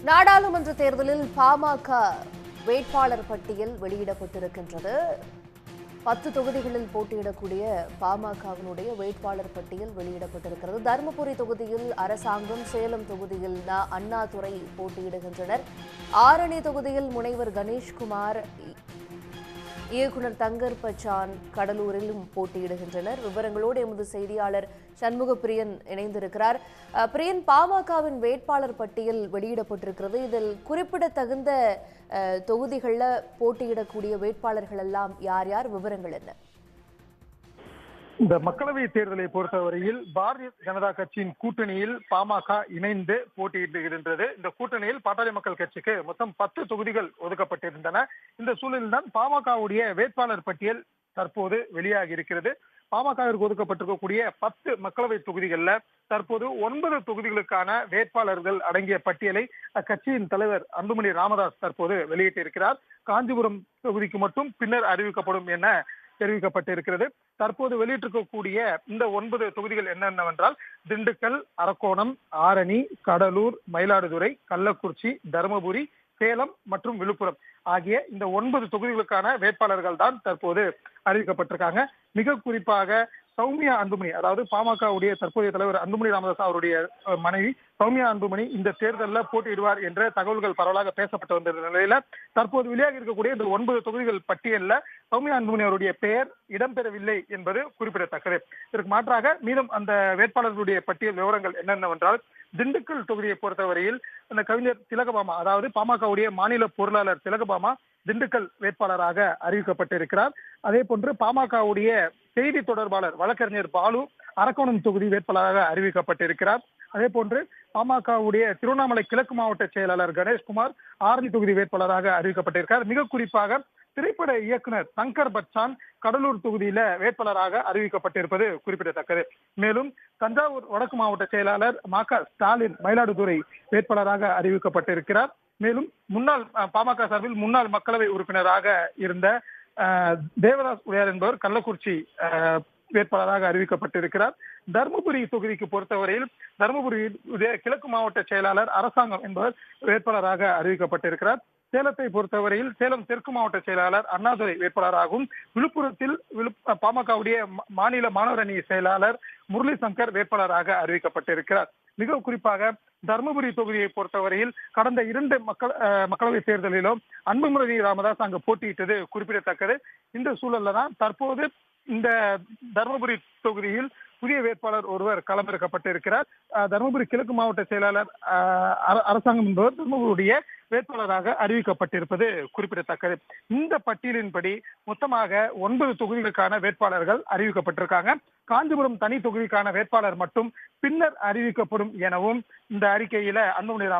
நாடாளுமன்ற தேர்தலில் பாமக வேட்பாளர் பட்டியல் வெளியிடப்பட்டிருக்கின்றது. 10 தொகுதிகளில் போட்டியிடக்கூடிய பாமகவினுடைய வேட்பாளர் பட்டியல் வெளியிடப்பட்டிருக்கிறது. தருமபுரி தொகுதியில் அரசாங்கம், சேலம் தொகுதியில் அண்ணாதுரை போட்டியிடுகின்றனர். ஆரணி தொகுதியில் முனைவர் கணேஷ்குமார், இயக்குனர் தங்கர் பச்சான் கடலூரிலும் போட்டியிடுகின்றனர். விவரங்களோடு எமது செய்தியாளர் சண்முக பிரியன் இணைந்திருக்கிறார். பிரியன், பாமகவின் வேட்பாளர் பட்டியல் வெளியிடப்பட்டிருக்கிறது. இதில் குறிப்பிடத்தகுந்த தொகுதிகளில் போட்டியிடக்கூடிய வேட்பாளர்கள் எல்லாம் யார் யார், விவரங்கள் என்ன? இந்த மக்களவை தேர்தலை பொறுத்தவரையில் பாரதிய ஜனதா கட்சியின் கூட்டணியில் பாமக இணைந்து போட்டியிடுகின்றது. இந்த கூட்டணியில் பாட்டாளி மக்கள் கட்சிக்கு மொத்தம் 10 தொகுதிகள் ஒதுக்கப்பட்டிருந்தன. இந்த சூழலில் தான் பாமகவுடைய வேட்பாளர் பட்டியல் தற்போது வெளியாகி இருக்கிறது. பாமகவிற்கு ஒதுக்கப்பட்டிருக்கக்கூடிய 10 மக்களவை தொகுதிகளில் தற்போது 9 தொகுதிகளுக்கான வேட்பாளர்கள் அடங்கிய பட்டியலை அக்கட்சியின் தலைவர் அன்புமணி ராமதாஸ் தற்போது வெளியிட்டிருக்கிறார். காஞ்சிபுரம் தொகுதிக்கு மட்டும் பின்னர் அறிவிக்கப்படும் என தெரிவிக்கப்பட்டிருக்கிறது. தற்போது வெளியிட்டிருக்கக்கூடிய இந்த 9 தொகுதிகள் என்னென்னவென்றால் திண்டுக்கல், அரக்கோணம், ஆரணி, கடலூர், மயிலாடுதுறை, கள்ளக்குறிச்சி, தருமபுரி, சேலம் மற்றும் விழுப்புரம் ஆகிய இந்த 9 தொகுதிகளுக்கான வேட்பாளர்கள் தான் தற்போது அறிவிக்கப்பட்டிருக்காங்க. மிக குறிப்பாக சௌமியா அன்புமணி, அதாவது பாமகவுடைய தற்போதைய தலைவர் அன்புமணி ராமதாஸ் அவருடைய மனைவி சௌமியா அன்புமணி இந்த தேர்தலில் போட்டியிடுவார் என்ற தகவல்கள் பரவலாக பேசப்பட்டு வந்த நிலையில தற்போது வெளியாகி இருக்கக்கூடிய இந்த 9 தொகுதிகள் பட்டியலில் சௌமியா அன்புமணி அவருடைய பெயர் இடம்பெறவில்லை என்பது குறிப்பிடத்தக்கது. இதற்கு மாற்றாக மீதம் அந்த வேட்பாளர்களுடைய பட்டியல் விவரங்கள் என்னென்னவென்றால் திண்டுக்கல் தொகுதியை பொறுத்தவரையில் அந்த கவிஞர் திலகபாமா, அதாவது பாமகவுடைய மாநில பொருளாளர் திலகபாமா திண்டுக்கல் வேட்பாளராக அறிவிக்கப்பட்டிருக்கிறார். அதே போன்று பாமகவுடைய செய்தி தொடர்பாளர் வழக்கறிஞர் பாலு அரக்கோணம் தொகுதி வேட்பாளராக அறிவிக்கப்பட்டிருக்கிறார். அதே போன்று பாமகவுடைய திருவண்ணாமலை கிழக்கு மாவட்ட செயலாளர் கணேஷ்குமார் ஆரணி தொகுதி வேட்பாளராக அறிவிக்கப்பட்டிருக்கிறார். மிக குறிப்பாக திரைப்பட இயக்குனர் தங்கர் பச்சான் கடலூர் தொகுதியில வேட்பாளராக அறிவிக்கப்பட்டிருப்பது குறிப்பிடத்தக்கது. மேலும் தஞ்சாவூர் வடக்கு மாவட்ட செயலாளர் மா.க. ஸ்டாலின் மயிலாடுதுறை வேட்பாளராக அறிவிக்கப்பட்டிருக்கிறார். மேலும் முன்னாள் பாமக சார்பில் முன்னாள் மக்களவை உறுப்பினராக இருந்த தேவதாஸ் உடையார் என்பவர் கள்ளக்குறிச்சி வேட்பாளராக அறிவிக்கப்பட்டிருக்கிறார். தருமபுரி தொகுதிக்கு பொறுத்தவரையில் தருமபுரி கிழக்கு மாவட்ட செயலாளர் அரசாங்கம் என்பவர் வேட்பாளராக அறிவிக்கப்பட்டிருக்கிறார். சேலத்தை பொறுத்தவரையில் சேலம் தெற்கு மாவட்ட செயலாளர் அண்ணாதுரை வேட்பாளராகவும், விழுப்புரத்தில் பாமகவுடைய மாநில மாணவர் அணி செயலாளர் முரளி சங்கர் வேட்பாளராக அறிவிக்கப்பட்டிருக்கிறார். மிக குறிப்பாக தருமபுரி தொகுதியை பொறுத்தவரையில் கடந்த 2 மக்களவை தேர்தலிலும் அன்புமணி ராமதாஸ் அங்கு போட்டியிட்டது குறிப்பிடத்தக்கது. இந்த சூழல்ல தான் தற்போது இந்த தருமபுரி தொகுதியில் புதிய வேட்பாளர் ஒருவர் களமிறக்கப்பட்டிருக்கிறார். தருமபுரி கிழக்கு மாவட்ட செயலாளர் அரசாங்கம் என்பவர் தருமபுரியுடைய வேட்பாளராக அறிவிக்கப்பட்டிருப்பது குறிப்பிடத்தக்கது. இந்த பட்டியலின்படி மொத்தமாக 9 தொகுதிகளுக்கான வேட்பாளர்கள் அறிவிக்கப்பட்டிருக்காங்க. காஞ்சிபுரம் தனி தொகுதிக்கான வேட்பாளர் மட்டும் பின்னர் அறிவிக்கப்படும் எனவும் இந்த அறிக்கையில அன்புமணி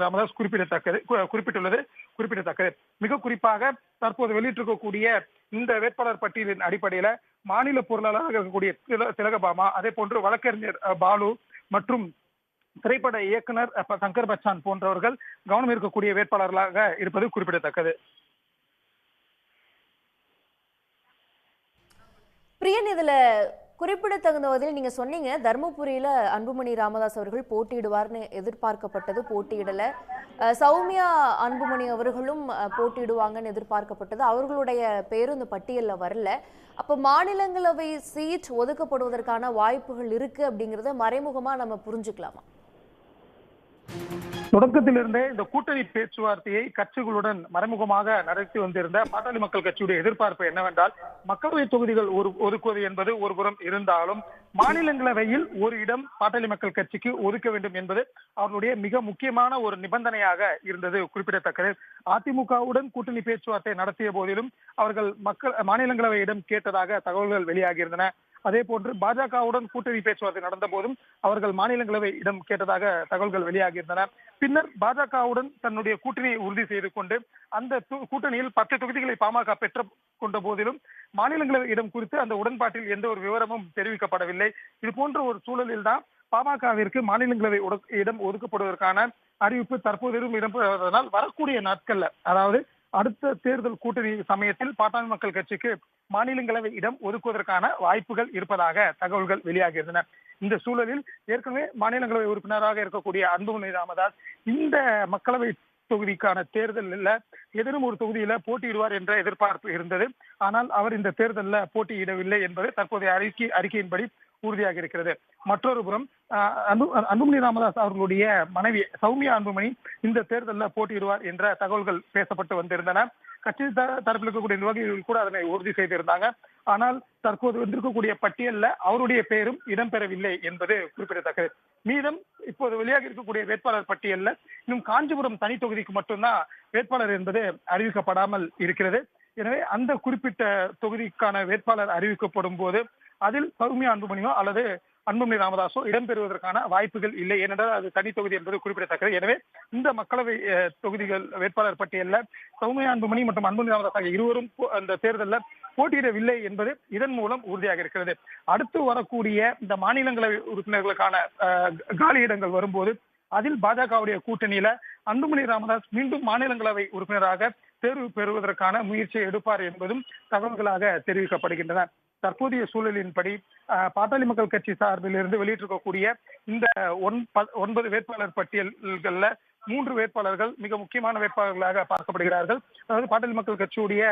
ராமதாஸ் குறிப்பிட்டுள்ளது குறிப்பிடத்தக்கது. மிக குறிப்பாக தற்போது வெளியிட்டிருக்கக்கூடிய இந்த வேட்பாளர் பட்டியலின் அடிப்படையில மாநில பொருளாளராக இருக்கக்கூடிய திலகபாமா, அதே போன்று வழக்கறிஞர் பாலு மற்றும் திரைப்பட இயக்குனர் தங்கர் பச்சான் போன்றவர்கள் கவனம் இருக்கக்கூடிய வேட்பாளர்களாக இருப்பது குறிப்பிடத்தக்கது. பிரியன், இதுல குறிப்பிடத்தகுந்த வகையில் நீங்க சொன்னீங்க தர்மபுரியில அன்புமணி ராமதாஸ் அவர்கள் போட்டியிடுவார்னு எதிர்பார்க்கப்பட்டது, போட்டியிடல. சௌமியா அன்புமணி அவர்களும் போட்டியிடுவாங்கன்னு எதிர்பார்க்கப்பட்டது, அவர்களுடைய பேரும் இந்த பட்டியல்ல வரல. அப்ப மாநிலங்களவை சீட் ஒதுக்கப்படுவதற்கான வாய்ப்புகள் இருக்கு அப்படிங்கறத மறைமுகமா நம்ம புரிஞ்சுக்கலாமா? தொடக்கத்திலிருந்தே இந்த கூட்டணி பேச்சுவார்த்தையை கட்சிகளுடன் மறைமுகமாக நடத்தி வந்திருந்த பாட்டாளி மக்கள் கட்சியுடைய எதிர்பார்ப்பு என்னவென்றால் மக்களவை தொகுதிகள் ஒதுக்குவது என்பது ஒரு புறம் இருந்தாலும் மாநிலங்களவையில் ஒரு இடம் பாட்டாளி மக்கள் கட்சிக்கு ஒதுக்க வேண்டும் என்பது அவர்களுடைய மிக முக்கியமான ஒரு நிபந்தனையாக இருந்தது குறிப்பிடத்தக்கது. அதிமுகவுடன் கூட்டணி பேச்சுவார்த்தை நடத்திய போதிலும் அவர்கள் மாநிலங்களவை இடம் கேட்டதாக தகவல்கள் வெளியாகியிருந்தன. அதே போன்று பாஜகவுடன் கூட்டணி பேச்சுவார்த்தை நடந்த போதும் அவர்கள் மாநிலங்களவை இடம் கேட்டதாக தகவல்கள் வெளியாகியிருந்தன. பின்னர் பாஜகவுடன் தன்னுடைய கூட்டணியை உறுதி செய்து கொண்டு அந்த கூட்டணியில் 10 தொகுதிகளை பாமக பெற்று கொண்ட போதிலும் மாநிலங்களவை இடம் குறித்து அந்த உடன்பாட்டில் எந்த ஒரு விவரமும் தெரிவிக்கப்படவில்லை. இது போன்ற ஒரு சூழலில் தான் பாமகவிற்கு மாநிலங்களவை இடம் ஒதுக்கப்படுவதற்கான அறிவிப்பு தற்போது இடம்பெறுவதனால் வரக்கூடிய நாட்கள்ல, அதாவது அடுத்த தேர்தல் கூட்டணி சமயத்தில் பாட்டாளி மக்கள் கட்சிக்கு மாநிலங்களவை இடம் ஒதுக்குவதற்கான வாய்ப்புகள் இருப்பதாக தகவல்கள் வெளியாகியிருந்தன. இந்த சூழலில் ஏற்கனவே மாநிலங்களவை உறுப்பினராக இருக்கக்கூடிய அன்புமணி ராமதாஸ் இந்த மக்களவை தொகுதிக்கான தேர்தலில் ஏதேனும் ஒரு தொகுதியில போட்டியிடுவார் என்ற எதிர்பார்ப்பு இருந்தது. ஆனால் அவர் இந்த தேர்தலில் போட்டியிடவில்லை என்பது தற்போதைய அறிக்கையின்படி உறுதியாக இருக்கிறது. மற்றொரு புறம் அன்புமணி ராமதாஸ் அவர்களுடைய மனைவி சௌமியா அன்புமணி இந்த தேர்தலில் போட்டியிடுவார் என்ற தகவல்கள் பேசப்பட்டு வந்திருந்தன. கட்சி தரப்பில் இருக்கக்கூடிய நிர்வாகிகள் கூட அதனை உறுதி செய்திருந்தாங்க. ஆனால் தற்போது வந்திருக்கக்கூடிய பட்டியலில் அவருடைய பெயரும் இடம்பெறவில்லை என்பது குறிப்பிடத்தக்கது. மீதம் இப்போது வெளியாக இருக்கக்கூடிய வேட்பாளர் பட்டியலில் இன்னும் காஞ்சிபுரம் தனி தொகுதிக்கு மட்டும்தான் வேட்பாளர் என்பது அறிவிக்கப்படாமல் இருக்கிறது. எனவே அந்த குறிப்பிட்ட தொகுதிக்கான வேட்பாளர் அறிவிக்கப்படும் போது அதில் சௌமியா அன்புமணியோ அல்லது அன்புமணி ராமதாஸோ இடம்பெறுவதற்கான வாய்ப்புகள் இல்லை. ஏனென்றால் அது தனி தொகுதி என்பது குறிப்பிடத்தக்கது. எனவே இந்த மக்களவை தொகுதிகள் வேட்பாளர் பட்டியலில் சௌமியா அன்புமணி மற்றும் அன்புமணி ராமதாஸ் ஆகிய இருவரும் அந்த தேர்தலில் போட்டியிடவில்லை என்பது இதன் மூலம் உறுதியாக இருக்கிறது. அடுத்து வரக்கூடிய இந்த மாநிலங்களவை உறுப்பினர்களுக்கான காலியிடங்கள் வரும்போது அதில் பாஜகவுடைய கூட்டணியில அன்புமணி ராமதாஸ் மீண்டும் மாநிலங்களவை உறுப்பினராக தேர்வு பெறுவதற்கான முயற்சியை எடுப்பார் என்பதும் தகவல்களாக தெரிவிக்கப்படுகின்றன. தற்போதைய சூழலின்படி பாட்டாளி மக்கள் கட்சி சார்பில் இருந்து வெளியிட்டிருக்கக்கூடிய இந்த 9 வேட்பாளர் பட்டியல்கள்ல 3 வேட்பாளர்கள் மிக முக்கியமான வேட்பாளர்களாக பார்க்கப்படுகிறார்கள். அதாவது பாட்டாளி மக்கள் கட்சியுடைய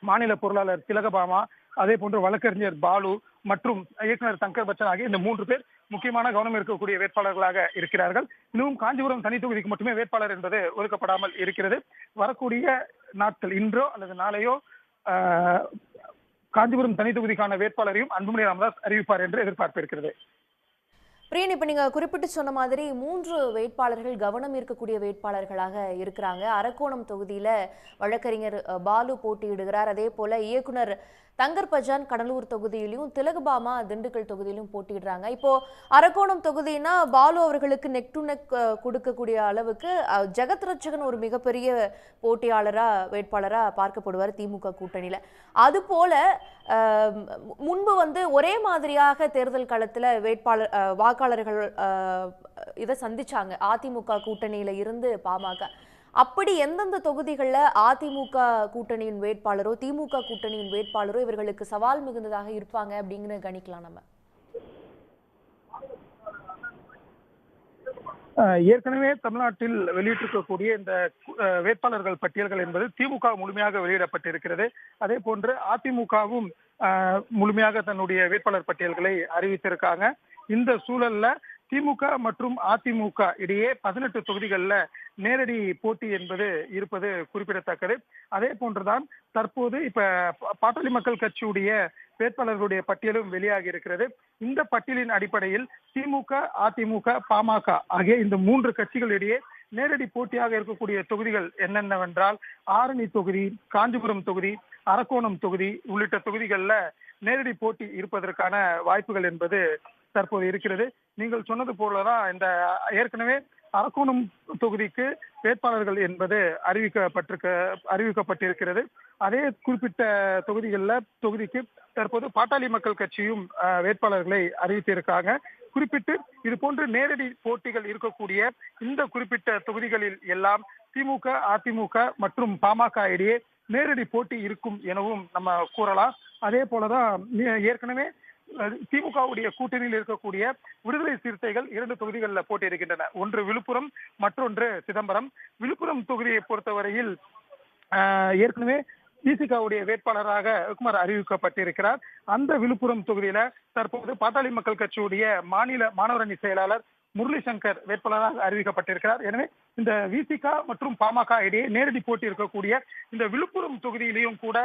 மாநில பொருளாளர் திலகபாமா, அதே போன்று வழக்கறிஞர் பாலு மற்றும் இயக்குனர் சங்கர் பச்சன் ஆகிய இந்த 3 பேர் முக்கியமான கவனம் இருக்கக்கூடிய வேட்பாளர்களாக இருக்கிறார்கள். இன்னும் காஞ்சிபுரம் தனி தொகுதிக்கு மட்டுமே வேட்பாளர் என்பது ஒதுக்கப்படாமல் இருக்கிறது. வரக்கூடிய நாட்கள் இன்றோ அல்லது நாளையோ காஞ்சிபுரம் தனி தொகுதிக்கான வேட்பாளரையும் அன்புமணி ராமதாஸ் அறிவிப்பார் என்று எதிர்பார்ப்பு இருக்கிறது. பிரியன், இப்ப நீங்க குறிப்பிட்டு சொன்ன மாதிரி 3 வேட்பாளர்கள் கவனம் இருக்கக்கூடிய வேட்பாளர்களாக இருக்கிறாங்க. அரக்கோணம் தொகுதியில வழக்கறிஞர் பாலு போட்டியிடுகிறார். அதே போல இயக்குனர் தங்கர் பஜான் கடலூர் தொகுதியிலும், திலகபாமா திண்டுக்கல் தொகுதியிலும் போட்டியிடுறாங்க. இப்போ அரக்கோணம் தொகுதினா பாலு அவர்களுக்கு நெக் டு நெக் கொடுக்கக்கூடிய அளவுக்கு ஜெகத் ரட்சகன் ஒரு மிகப்பெரிய வேட்பாளரா பார்க்கப்படுவார் திமுக கூட்டணியில. அது போல முன்பு ஒரே மாதிரியாக தேர்தல் களத்துல வாக்காளர்கள் இதை சந்திச்சாங்க அதிமுக கூட்டணியில இருந்து பாமக. அப்படி எந்தெந்த தொகுதிகளில் அதிமுக கூட்டணியின் வேட்பாளரோ திமுக கூட்டணியின் வேட்பாளரோ இவர்களுக்கு சவால் மிகுந்ததாக இருப்பாங்க அப்படிங்கிற கணிக்கலாம் நம்ம. ஏற்கனவே தமிழ்நாட்டில் வெளியிட்டிருக்கக்கூடிய இந்த வேட்பாளர்கள் பட்டியல்கள் என்பது திமுக முழுமையாக வெளியிடப்பட்டிருக்கிறது. அதே போன்று அதிமுகவும் முழுமையாக தன்னுடைய வேட்பாளர் பட்டியல்களை அறிவித்திருக்காங்க. இந்த சூழல்ல திமுக மற்றும் அதிமுக இடையே 18 தொகுதிகளில் நேரடி போட்டி என்பது இருப்பது குறிப்பிடத்தக்கது. அதே போன்றுதான் தற்போது இப்ப பாட்டாளி மக்கள் கட்சியுடைய வேட்பாளர்களுடைய பட்டியலும் வெளியாகி இருக்கிறது. இந்த பட்டியலின் அடிப்படையில் திமுக, அதிமுக, பாமக ஆகிய இந்த 3 கட்சிகளிடையே நேரடி போட்டியாக இருக்கக்கூடிய தொகுதிகள் என்னென்னவென்றால் ஆரணி தொகுதி, காஞ்சிபுரம் தொகுதி, அரக்கோணம் தொகுதி உள்ளிட்ட தொகுதிகளில் நேரடி போட்டி இருப்பதற்கான வாய்ப்புகள் என்பது தற்போது இருக்கிறது. நீங்கள் சொன்னது போலதான் இந்த ஏற்கனவே அரக்கோணம் தொகுதிக்கு வேட்பாளர்கள் என்பது அறிவிக்கப்பட்டிருக்கிறது. அதே குறிப்பிட்ட தொகுதிக்கு தற்போது பாட்டாளி மக்கள் கட்சியும் வேட்பாளர்களை அறிவித்திருக்காங்க. குறிப்பிட்டு இது போன்று நேரடி போட்டிகள் இருக்கக்கூடிய இந்த குறிப்பிட்ட தொகுதிகளில் எல்லாம் திமுக, அதிமுக மற்றும் பாமக இடையே நேரடி போட்டி இருக்கும் எனவும் நம்ம கூறலாம். அதே போலதான் ஏற்கனவே திமுகவுடைய கூட்டணியில் இருக்கக்கூடிய விடுதலை சிறுத்தைகள் 2 தொகுதிகளில் போட்டியிடுகின்றன. ஒன்று விழுப்புரம், மற்றொன்று சிதம்பரம். விழுப்புரம் தொகுதியை பொறுத்தவரையில் ஏற்கனவே திமுகவுடைய வேட்பாளராக குமார் அறிவிக்கப்பட்டிருக்கிறார். அந்த விழுப்புரம் தொகுதியில தற்போது பாட்டாளி மக்கள் கட்சியுடைய மாநில மாணவர் அணி செயலாளர் முரளி சங்கர் வேட்பாளராக அறிவிக்கப்பட்டிருக்கிறார். எனவே இந்த விசிக மற்றும் பாமக இடையே நேரடி போட்டி இருக்கக்கூடிய இந்த விழுப்புரம் தொகுதியிலையும் கூட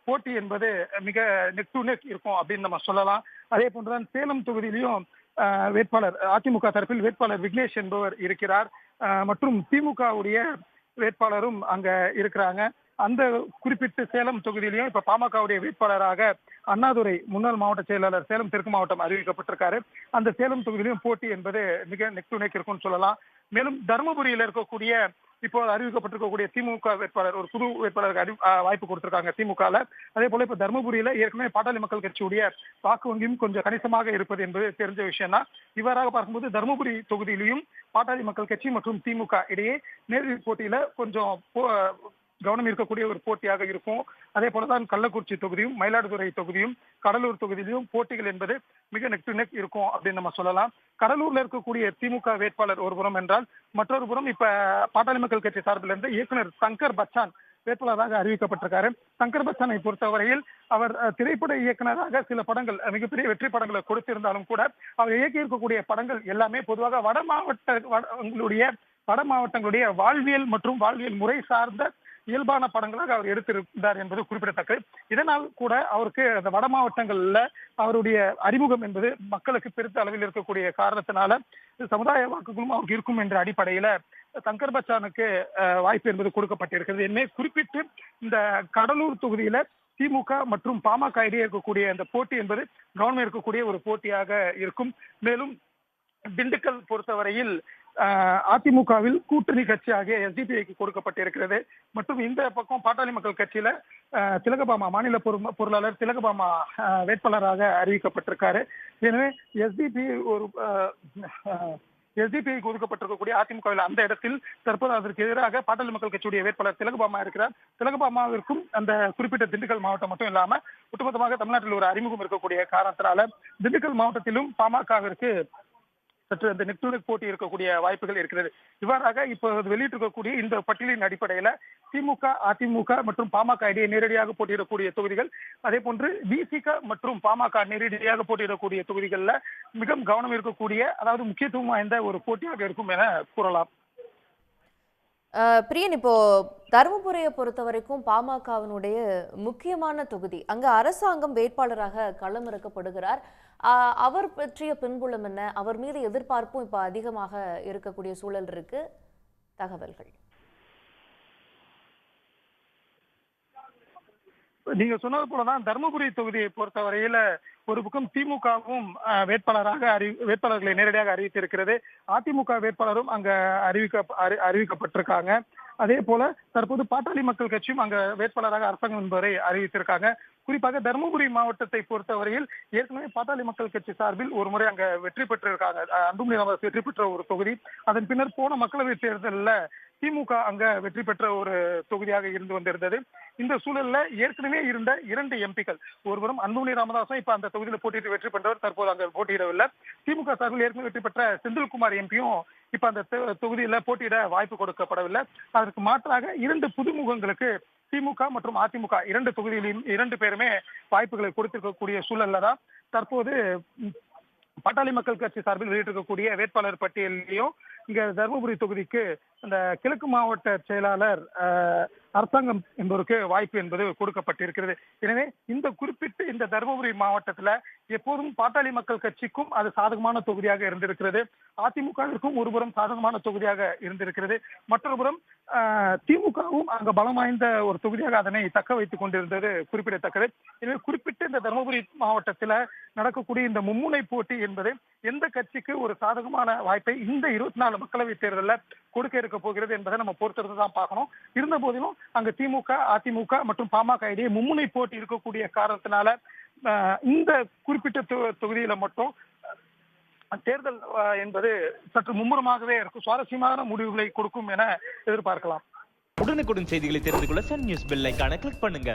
போட்டி என்பது மிக நெக் டு நெக் இருக்கும் அப்படின்னு நம்ம சொல்லலாம். அதே போன்றுதான் சேலம் தொகுதியிலையும் வேட்பாளர் அதிமுக தரப்பில் வேட்பாளர் விக்னேஷ் என்பவர் இருக்கிறார். மற்றும் திமுகவுடைய வேட்பாளரும் அங்க இருக்கிறாங்க. அந்த குறிப்பிட்ட சேலம் தொகுதியிலையும் இப்ப பாமகவுடைய வேட்பாளராக அண்ணாதுரை முன்னாள் மாவட்ட செயலாளர் சேலம் தெற்கு மாவட்டம் அறிவிக்கப்பட்டிருக்காரு. அந்த சேலம் தொகுதியிலும் போட்டி என்பது மிக நெக் டு நெக் இருக்கும்னு சொல்லலாம். மேலும் தருமபுரியில இருக்கக்கூடிய இப்போ அறிவிக்கப்பட்டிருக்கக்கூடிய திமுக வேட்பாளர் ஒரு புது வேட்பாளருக்கு வாய்ப்பு கொடுத்திருக்காங்க திமுகல. அதே போல இப்ப தருமபுரியில ஏற்கனவே பாட்டாளி மக்கள் கட்சியுடைய வாக்கு வங்கியும் கொஞ்சம் கணிசமாக இருப்பது என்பது தெரிஞ்ச விஷயம் தான். இவ்வாறாக பார்க்கும்போது தருமபுரி தொகுதியிலையும் பாட்டாளி மக்கள் கட்சி மற்றும் திமுக இடையே நேரடி போட்டியில கொஞ்சம் கவனம் இருக்கக்கூடிய ஒரு போட்டியாக இருக்கும். அதே போலதான் கள்ளக்குறிச்சி தொகுதியும், மயிலாடுதுறை தொகுதியும், கடலூர் தொகுதியிலும் போட்டிகள் என்பது மிக நெக் டு நெக் இருக்கும் அப்படின்னு நம்ம சொல்லலாம். கடலூர்ல இருக்கக்கூடிய திமுக வேட்பாளர் ஒரு புறம் என்றால், மற்றொரு புறம் இப்ப பாட்டாளி மக்கள் கட்சி சார்பில் இருந்து இயக்குனர் சங்கர் பச்சான் வேட்பாளராக அறிவிக்கப்பட்டிருக்காரு. சங்கர் பச்சானை பொறுத்தவரையில் அவர் திரைப்பட இயக்குனராக சில படங்கள் மிகப்பெரிய வெற்றி படங்களை கொடுத்திருந்தாலும் கூட அவர் இயக்கி இருக்கக்கூடிய படங்கள் எல்லாமே பொதுவாக வட மாவட்டங்களுடைய வாழ்வியல் மற்றும் வாழ்வியல் முறை சார்ந்த இயல்பான படங்களாக அவர் எடுத்திருந்தார் என்பது குறிப்பிடத்தக்கது. இதனால் கூட அவருக்கு அந்த வட மாவட்டங்கள்ல அவருடைய அறிமுகம் என்பது மக்களுக்கு பெருத்த அளவில் இருக்கக்கூடிய காரணத்தினால சமுதாய வாக்குகளும் அவருக்கு இருக்கும் என்ற அடிப்படையில சங்கர் பச்சானுக்கு வாய்ப்பு என்பது கொடுக்கப்பட்டிருக்கிறது. எனவே குறிப்பிட்டு இந்த கடலூர் தொகுதியில திமுக மற்றும் பாமக இடையே இருக்கக்கூடிய அந்த போட்டி என்பது கவனம் இருக்கக்கூடிய ஒரு போட்டியாக இருக்கும். மேலும் திண்டுக்கல் பொறுத்தவரையில் அதிமுகவில் கூட்டணி கட்சியாக எஸ்டிபிஐக்கு கொடுக்கப்பட்டிருக்கிறது. மற்றும் இந்த பக்கம் பாட்டாளி மக்கள் கட்சியில திலகபாமா மாநில பொருளாளர் திலகபாமா வேட்பாளராக அறிவிக்கப்பட்டிருக்காரு. எனவே எஸ்டிபிஐ ஒதுக்கப்பட்டிருக்கக்கூடிய அதிமுகவில் அந்த இடத்தில் தற்போது அதற்கு எதிராக பாட்டாளி மக்கள் கட்சியுடைய வேட்பாளர் திலகபாமா இருக்கிறார். திலகபாமாவிற்கும் அந்த குறிப்பிட்ட திண்டுக்கல் மாவட்டம் மட்டும் இல்லாம ஒட்டுமொத்தமாக தமிழ்நாட்டில் ஒரு அறிமுகம் இருக்கக்கூடிய காரணத்தினால திண்டுக்கல் மாவட்டத்திலும் பாமகவிற்கு சற்று அந்த நெக் டு நெக் போட்டி இருக்கக்கூடிய வாய்ப்புகள் இருக்கிறது. இவ்வாறாக இப்போது வெளியிட்டிருக்கக்கூடிய இந்த பட்டியலின் அடிப்படையில திமுக, அதிமுக மற்றும் பாமக இடையே நேரடியாக போட்டியிடக்கூடிய தொகுதிகள், அதே போன்று விசிக மற்றும் பாமக நேரடியாக போட்டியிடக்கூடிய தொகுதிகள்ல மிகவும் கவனம் இருக்கக்கூடிய, அதாவது முக்கியத்துவம் வாய்ந்த ஒரு போட்டியாக இருக்கும் என கூறலாம். பிரியன், இப்போ தருமபுரியை பொறுத்த வரைக்கும் பாமகவினுடைய முக்கியமான தொகுதி, அங்க அரசாங்கம் வேட்பாளராக களமிறக்கப்படுகிறார். அவர் பற்றிய பின்புலம் என்ன? அவர் மீது எதிர்பார்ப்பும் இப்ப அதிகமாக இருக்கக்கூடிய சூழல் இருக்கு. தகவல்கள் நீங்க சொன்னது போலதான் தருமபுரி தொகுதியை பொறுத்தவரையில ஒரு பக்கம் திமுகவும் வேட்பாளர்களை நேரடியாக அறிவித்திருக்கிறது. அதிமுக வேட்பாளரும் அங்க அறிவிக்கப்பட்டிருக்காங்க. அதே போல தற்போது பாட்டாளி மக்கள் கட்சியும் அங்க வேட்பாளராக அரசாங்கம் என்பவரை அறிவித்திருக்காங்க. குறிப்பாக தருமபுரி மாவட்டத்தை பொறுத்தவரையில் ஏற்கனவே பாட்டாளி மக்கள் கட்சி சார்பில் ஒரு முறை அங்க வெற்றி பெற்றிருக்காங்க. அன்புமணி ராமதாஸ் வெற்றி பெற்ற ஒரு தொகுதி. அதன் பின்னர் போன மக்களவை தேர்தலில் திமுக அங்க வெற்றி பெற்ற ஒரு தொகுதியாக இருந்து வந்திருந்தது. இந்த சூழல்ல ஏற்கனவே இருந்த 2 எம்பிக்கள், ஒருவரும் அன்புமணி ராமதாசும் இப்ப அந்த தொகுதியில் போட்டியிட்டு வெற்றி பெற்றவர், தற்போது அங்க போட்டியிடவில்லை. திமுக சார்பில் ஏற்கனவே வெற்றி பெற்ற செந்தில்குமார் எம்பியும் இப்ப அந்த தொகுதியில போட்டியிட வாய்ப்பு கொடுக்கப்படவில்லை. அதற்கு மாற்றாக 2 புதுமுகங்களுக்கு திமுக மற்றும் அதிமுக 2 தொகுதியிலும் 2 பேருமே வாய்ப்புகளை கொடுத்திருக்கக்கூடிய சூழல்ல தான் தற்போது பாட்டாளி மக்கள் கட்சி சார்பில் வெளியிட்டிருக்கக்கூடிய வேட்பாளர் பட்டியலையும் இங்க தருமபுரி தொகுதிக்கு அந்த கிழக்கு மாவட்ட செயலாளர் அரசாங்கம் என்பவருக்கு வாய்ப்பு என்பது கொடுக்கப்பட்டிருக்கிறது. எனவே இந்த குறிப்பிட்ட இந்த தருமபுரி மாவட்டத்துல எப்போதும் பாட்டாளி மக்கள் கட்சிக்கும் அது சாதகமான தொகுதியாக இருந்திருக்கிறது. அதிமுகவிற்கும் ஒருபுறம் சாதகமான தொகுதியாக இருந்திருக்கிறது. மற்றொரு புறம் திமுகவும் அங்க பலம் வாய்ந்த ஒரு தொகுதியாக அதனை தக்க வைத்துக் கொண்டிருந்தது குறிப்பிடத்தக்கது. எனவே குறிப்பிட்ட இந்த தருமபுரி மாவட்டத்துல நடக்கக்கூடிய இந்த மும்முனை போட்டி என்பது எந்த கட்சிக்கு ஒரு சாதகமான வாய்ப்பை இந்த 24 மக்களவை தேர்தலில் கொடுக்க இருக்க போகிறது என்பதை நம்ம பொறுத்திருந்து தான் பார்க்கணும். இருந்த போதிலும் அங்க திமுக, அதிமுக மற்றும் பாமக இடையே மும்முனை போட்டி இருக்கக்கூடிய காரணத்தினால இந்த குறிப்பிட்ட தொகுதியில மட்டும் தேர்தல் என்பது சற்று மும்முரமாகவே இருக்கும், சுவாரஸ்யமான முடிவுகளை கொடுக்கும் என எதிர்பார்க்கலாம். உடனுக்குடன் செய்திகளை தெரிந்து கொள்ள சன் நியூஸ் பெல் ஐகானை கிளிக் பண்ணுங்க.